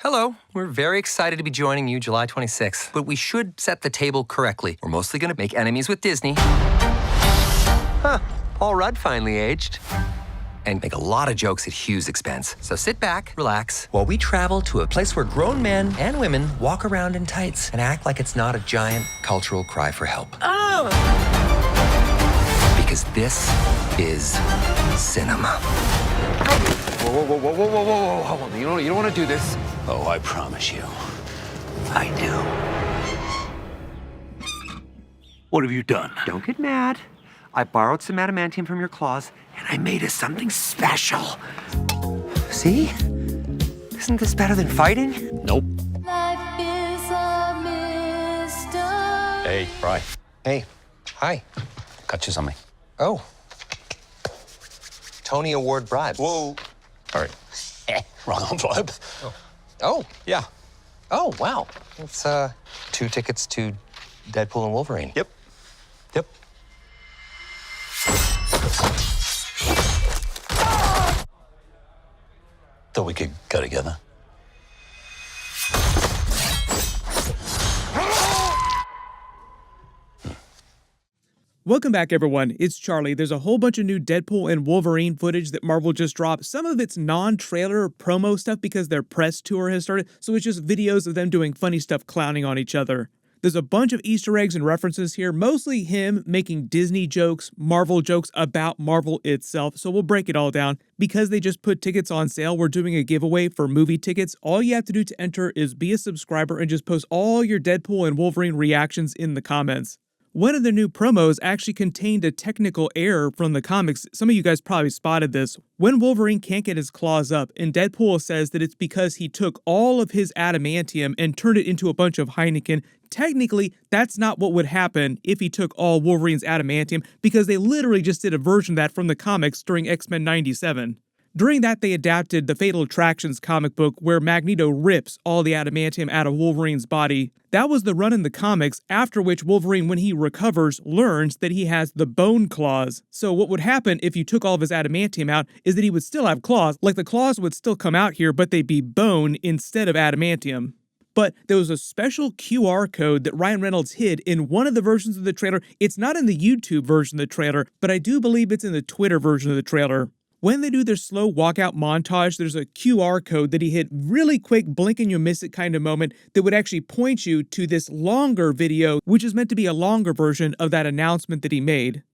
Hello, we're very excited to be joining you July 26th, but we should set the table correctly. We're mostly gonna make enemies with Disney. Paul Rudd finally aged. And make a lot of jokes at Hugh's expense. So sit back, relax, while we travel to a place where grown men and women walk around in tights and act like it's not a giant cultural cry for help. Oh! Because this is cinema. Whoa, hold on. You don't want to do this. Oh, I promise you, I do. What have you done? Don't get mad. I borrowed some adamantium from your claws, and I made us something special. See? Isn't this better than fighting? Nope. Life is a mystery. Hey, Fry. Hey, hi. Got you something. Oh. Tony Award bribes. Whoa. All right. Wrong envelope. Oh, Yeah. oh, wow. It's 2 tickets to Deadpool and Wolverine. Yep. Yep. Thought we could go together. Welcome back, everyone. It's Charlie. There's a whole bunch of new Deadpool and Wolverine footage that Marvel just dropped. Some of it's non-trailer promo stuff because their press tour has started, so it's just videos of them doing funny stuff clowning on each other. There's a bunch of Easter eggs and references here, mostly him making Disney jokes, Marvel jokes about Marvel itself, so we'll break it all down. Because they just put tickets on sale, we're doing a giveaway for movie tickets. All you have to do to enter is be a subscriber and just post all your Deadpool and Wolverine reactions in the comments. One of the new promos actually contained a technical error from the comics. Some of you guys probably spotted this. When Wolverine can't get his claws up, and Deadpool says that it's because he took all of his adamantium and turned it into a bunch of Heineken. Technically, that's not what would happen if he took all Wolverine's adamantium, because they literally just did a version of that from the comics during X-Men 97. During that, they adapted the Fatal Attractions comic book where Magneto rips all the adamantium out of Wolverine's body. That was the run in the comics, after which Wolverine, when he recovers, learns that he has the bone claws. So what would happen if you took all of his adamantium out is that he would still have claws, like the claws would still come out here, but they'd be bone instead of adamantium. But there was a special QR code that Ryan Reynolds hid in one of the versions of the trailer. It's not in the YouTube version of the trailer, but I do believe it's in the Twitter version of the trailer. When they do their slow walkout montage, there's a QR code that he hit really quick, blink and you miss it kind of moment that would actually point you to this longer video, which is meant to be a longer version of that announcement that he made.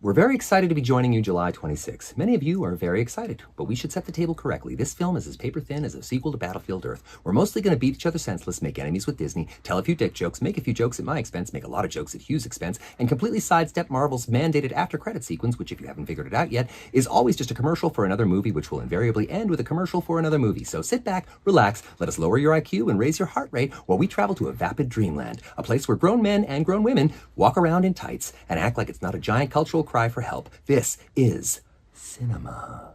We're very excited to be joining you July 26th. Many of you are very excited, but we should set the table correctly. This film is as paper-thin as a sequel to Battlefield Earth. We're mostly going to beat each other senseless, make enemies with Disney, tell a few dick jokes, make a few jokes at my expense, make a lot of jokes at Hugh's expense, and completely sidestep Marvel's mandated after-credit sequence, which, if you haven't figured it out yet, is always just a commercial for another movie, which will invariably end with a commercial for another movie. So sit back, relax, let us lower your IQ and raise your heart rate while we travel to a vapid dreamland, a place where grown men and grown women walk around in tights and act like it's not a giant cultural cry for help. This is cinema.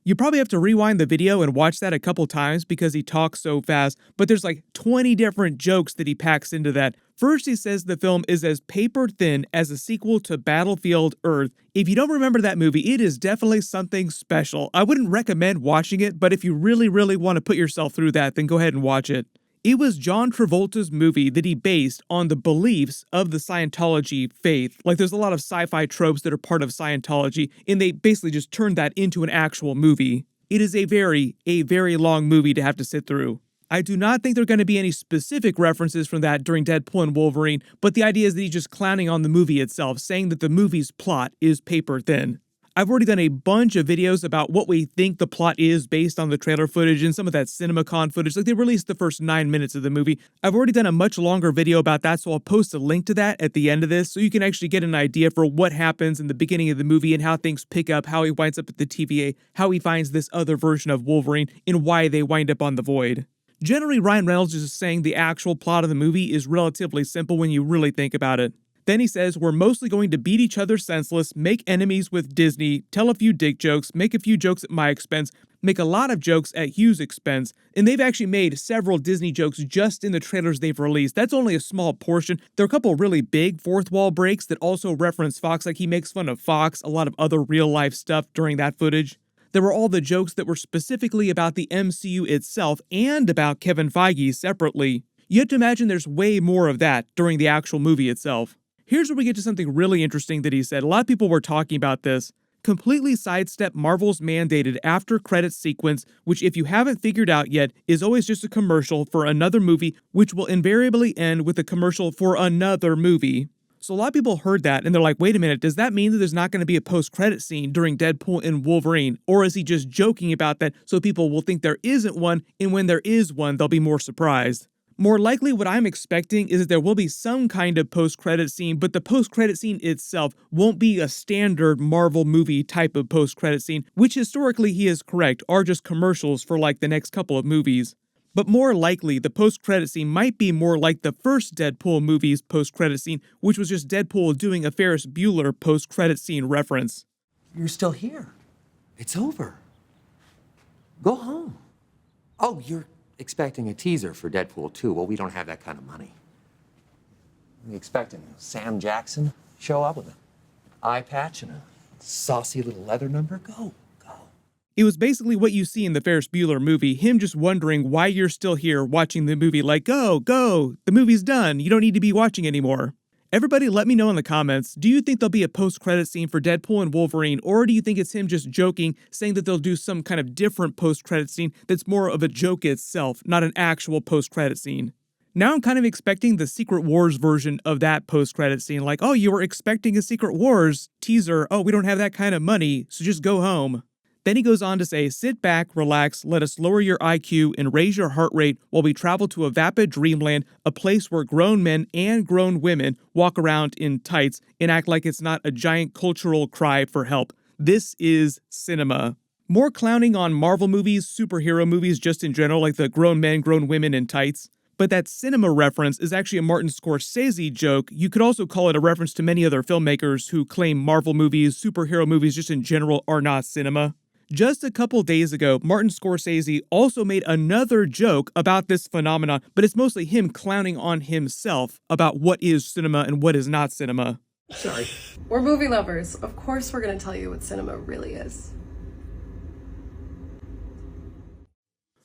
You probably have to rewind the video and watch that a couple times because he talks so fast, but there's like 20 different jokes that he packs into that. First, he says the film is as paper thin as a sequel to Battlefield Earth. If you don't remember that movie, it is definitely something special. I wouldn't recommend watching it, but if you really want to put yourself through that, then go ahead and watch it. It was John Travolta's movie that he based on the beliefs of the Scientology faith. Like, there's a lot of sci-fi tropes that are part of Scientology, and they basically just turned that into an actual movie. It is a very long movie to have to sit through. I do not think there are going to be any specific references from that during Deadpool and Wolverine, but the idea is that he's just clowning on the movie itself, saying that the movie's plot is paper thin. I've already done a bunch of videos about what we think the plot is based on the trailer footage and some of that CinemaCon footage. Like, they released the first 9 minutes of the movie. I've already done a much longer video about that, so I'll post a link to that at the end of this so you can actually get an idea for what happens in the beginning of the movie and how things pick up, how he winds up at the TVA, how he finds this other version of Wolverine, and why they wind up on the Void. Generally, Ryan Reynolds is just saying the actual plot of the movie is relatively simple when you really think about it. Then he says, we're mostly going to beat each other senseless, make enemies with Disney, tell a few dick jokes, make a few jokes at my expense, make a lot of jokes at Hugh's expense, and they've actually made several Disney jokes just in the trailers they've released. That's only a small portion. There are a couple really big fourth wall breaks that also reference Fox, like he makes fun of Fox, a lot of other real life stuff during that footage. There were all the jokes that were specifically about the MCU itself and about Kevin Feige separately. You have to imagine there's way more of that during the actual movie itself. Here's where we get to something really interesting that he said. A lot of people were talking about this. Completely sidestep Marvel's mandated after-credits sequence, which if you haven't figured out yet, is always just a commercial for another movie, which will invariably end with a commercial for another movie. So a lot of people heard that and they're like, wait a minute, does that mean that there's not going to be a post-credit scene during Deadpool and Wolverine? Or is he just joking about that so people will think there isn't one, and when there is one, they'll be more surprised? More likely, what I'm expecting is that there will be some kind of post-credit scene, but the post-credit scene itself won't be a standard Marvel movie type of post-credit scene, which historically he is correct, are just commercials for like the next couple of movies. But more likely, the post-credit scene might be more like the first Deadpool movie's post-credit scene, which was just Deadpool doing a Ferris Bueller post-credit scene reference. You're still here. It's over. Go home. Oh, you're expecting a teaser for Deadpool 2. Well, we don't have that kind of money. We expecting Sam Jackson show up with an eye patch and a saucy little leather number? Go. It was basically what you see in the Ferris Bueller movie, him just wondering why you're still here watching the movie, like, go, the movie's done, you don't need to be watching anymore. Everybody let me know in the comments, do you think there'll be a post-credit scene for Deadpool and Wolverine, or do you think it's him just joking, saying that they'll do some kind of different post-credit scene that's more of a joke itself, not an actual post-credit scene? Now I'm kind of expecting the Secret Wars version of that post-credit scene, like, oh, you were expecting a Secret Wars teaser, oh, we don't have that kind of money, so just go home. Then he goes on to say, sit back, relax, let us lower your IQ and raise your heart rate while we travel to a vapid dreamland, a place where grown men and grown women walk around in tights and act like it's not a giant cultural cry for help. This is cinema. More clowning on Marvel movies, superhero movies just in general, like the grown men, grown women in tights. But that cinema reference is actually a Martin Scorsese joke. You could also call it a reference to many other filmmakers who claim Marvel movies, superhero movies just in general are not cinema. Just a couple days ago, Martin Scorsese also made another joke about this phenomenon, but it's mostly him clowning on himself about what is cinema and what is not cinema. Sorry. We're movie lovers. Of course we're going to tell you what cinema really is.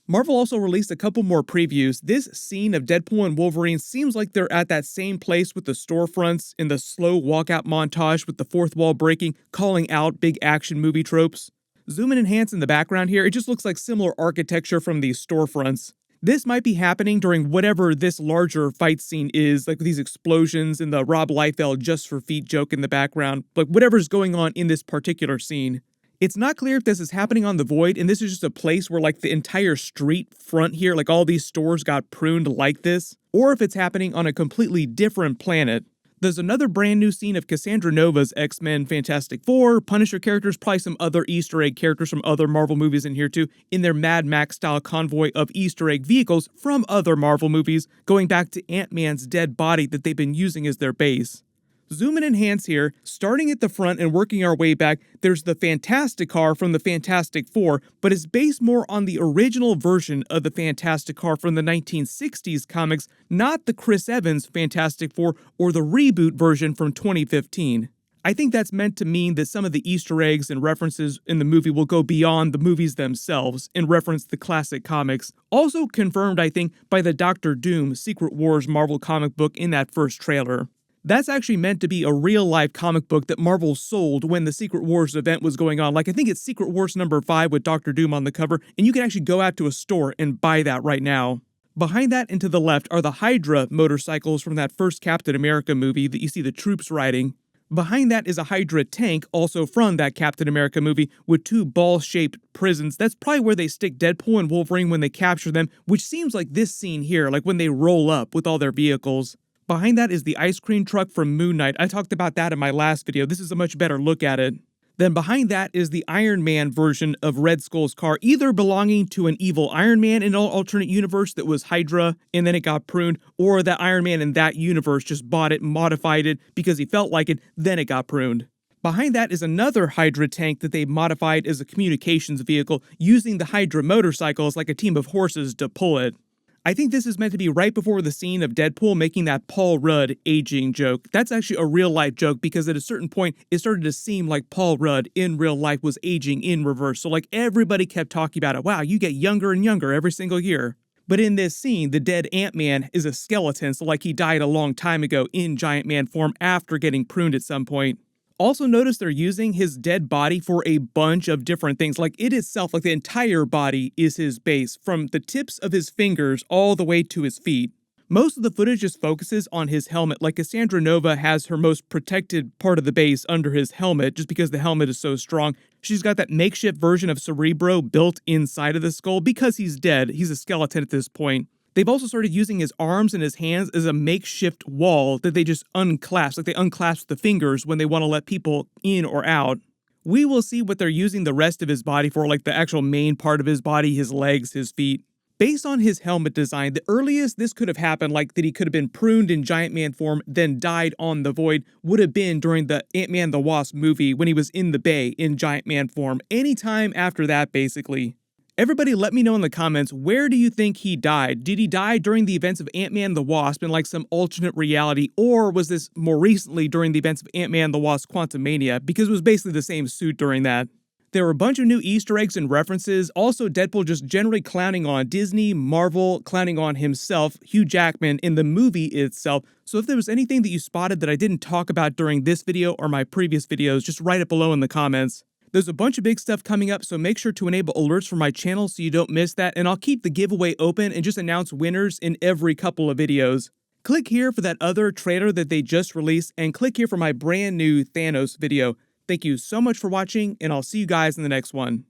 Marvel also released a couple more previews. This scene of Deadpool and Wolverine seems like they're at that same place with the storefronts in the slow walkout montage with the fourth wall breaking, calling out big action movie tropes. Zoom and enhance in the background here, it just looks like similar architecture from these storefronts. This might be happening during whatever this larger fight scene is, like these explosions and the Rob Liefeld just for feet joke in the background, like whatever's going on in this particular scene. It's not clear if this is happening on the Void, and this is just a place where like the entire street front here, like all these stores got pruned like this, or if it's happening on a completely different planet. There's another brand new scene of Cassandra Nova's X-Men Fantastic Four, Punisher characters, probably some other Easter egg characters from other Marvel movies in here too, in their Mad Max-style convoy of Easter egg vehicles from other Marvel movies, going back to Ant-Man's dead body that they've been using as their base. Zoom and enhance here, starting at the front and working our way back, there's the Fantastic Car from the Fantastic Four, but it's based more on the original version of the Fantastic Car from the 1960s comics, not the Chris Evans Fantastic Four or the reboot version from 2015. I think that's meant to mean that some of the Easter eggs and references in the movie will go beyond the movies themselves and reference the classic comics. Also confirmed, I think, by the Doctor Doom Secret Wars Marvel comic book in that first trailer. That's actually meant to be a real-life comic book that Marvel sold when the Secret Wars event was going on. Like, I think it's Secret Wars number 5 with Doctor Doom on the cover, and you can actually go out to a store and buy that right now. Behind that and to the left are the Hydra motorcycles from that first Captain America movie that you see the troops riding. Behind that is a Hydra tank, also from that Captain America movie, with 2 ball-shaped prisons. That's probably where they stick Deadpool and Wolverine when they capture them, which seems like this scene here, like when they roll up with all their vehicles. Behind that is the ice cream truck from Moon Knight. I talked about that in my last video. This is a much better look at it. Then behind that is the Iron Man version of Red Skull's car, either belonging to an evil Iron Man in an alternate universe that was Hydra and then it got pruned, or that Iron Man in that universe just bought it, modified it because he felt like it, then it got pruned. Behind that is another Hydra tank that they modified as a communications vehicle, using the Hydra motorcycles like a team of horses to pull it. I think this is meant to be right before the scene of Deadpool making that Paul Rudd aging joke. That's actually a real life joke because at a certain point, it started to seem like Paul Rudd in real life was aging in reverse. So like everybody kept talking about it. Wow, you get younger and younger every single year. But in this scene, the dead Ant-Man is a skeleton, so like he died a long time ago in Giant Man form after getting pruned at some point. Also notice they're using his dead body for a bunch of different things. Like it itself, like the entire body is his base, from the tips of his fingers all the way to his feet. Most of the footage just focuses on his helmet, like Cassandra Nova has her most protected part of the base under his helmet just because the helmet is so strong. She's got that makeshift version of Cerebro built inside of the skull because he's dead. He's a skeleton at this point. They've also started using his arms and his hands as a makeshift wall that they just unclasp, like they unclasp the fingers when they want to let people in or out. We will see what they're using the rest of his body for, like the actual main part of his body, his legs, his feet. Based on his helmet design, the earliest this could have happened, like that he could have been pruned in Giant Man form, then died on the Void, would have been during the Ant-Man the Wasp movie when he was in the Bay in Giant Man form. Anytime after that, basically. Everybody let me know in the comments, where do you think he died? Did he die during the events of Ant-Man the Wasp in like some alternate reality, or was this more recently during the events of Ant-Man the Wasp Quantumania? Because it was basically the same suit during that. There were a bunch of new Easter eggs and references, also Deadpool just generally clowning on Disney, Marvel, clowning on himself, Hugh Jackman, in the movie itself. So if there was anything that you spotted that I didn't talk about during this video or my previous videos, just write it below in the comments. There's a bunch of big stuff coming up, so make sure to enable alerts for my channel so you don't miss that, and I'll keep the giveaway open and just announce winners in every couple of videos. Click here for that other trailer that they just released, and click here for my brand new Thanos video. Thank you so much for watching, and I'll see you guys in the next one.